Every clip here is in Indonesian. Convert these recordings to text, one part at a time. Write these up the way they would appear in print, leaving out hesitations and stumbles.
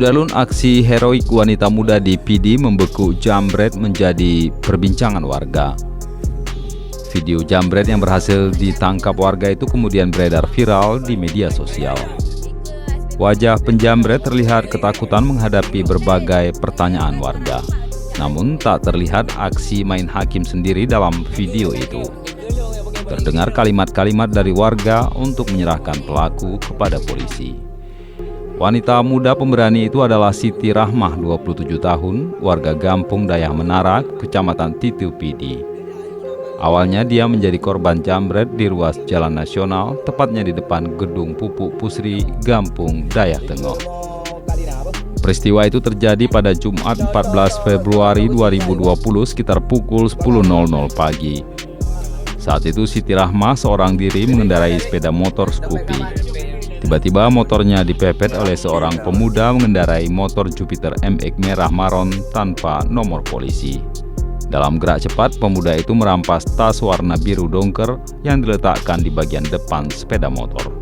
Sudarlun, aksi heroik wanita muda di PD membekuk jambret menjadi perbincangan warga. Video jambret yang berhasil ditangkap warga itu kemudian beredar viral di media sosial. Wajah penjambret terlihat ketakutan menghadapi berbagai pertanyaan warga. Namun tak terlihat aksi main hakim sendiri dalam video itu. Terdengar kalimat-kalimat dari warga untuk menyerahkan pelaku kepada polisi. Wanita muda pemberani itu adalah Siti Rahmah, 27 tahun, warga Gampung Dayah Menara, Kecamatan Titu PD. Awalnya dia menjadi korban jambret di ruas Jalan Nasional, tepatnya di depan Gedung Pupuk Pusri, Gampung Dayah Tengah. Peristiwa itu terjadi pada Jumat 14 Februari 2020 sekitar pukul 10.00 pagi. Saat itu Siti Rahmah seorang diri mengendarai sepeda motor Scoopy. Tiba-tiba motornya dipepet oleh seorang pemuda mengendarai motor Jupiter MX merah maron tanpa nomor polisi. Dalam gerak cepat, pemuda itu merampas tas warna biru dongker yang diletakkan di bagian depan sepeda motor.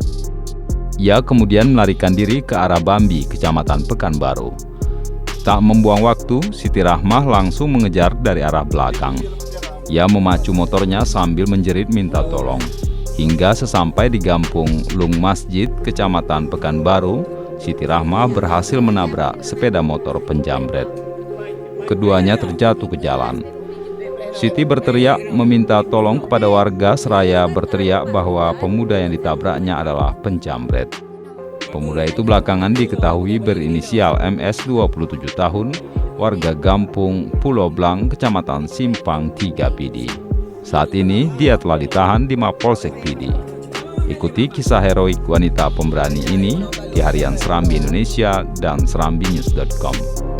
Ia kemudian melarikan diri ke arah Bambi, Kecamatan Pekanbaru. Tak membuang waktu, Siti Rahmah langsung mengejar dari arah belakang. Ia memacu motornya sambil menjerit minta tolong. Hingga sesampai di Gampung Lung Masjid, Kecamatan Pekanbaru, Siti Rahmah berhasil menabrak sepeda motor penjambret. Keduanya terjatuh ke jalan. Siti berteriak meminta tolong kepada warga seraya berteriak bahwa pemuda yang ditabraknya adalah penjambret. Pemuda itu belakangan diketahui berinisial MS, 27 tahun, warga Gampung Pulau Blang, Kecamatan Simpang 3 PD. Saat ini dia telah ditahan di Mapolsek PD. Ikuti kisah heroik wanita pemberani ini di harian Serambi Indonesia dan serambinews.com.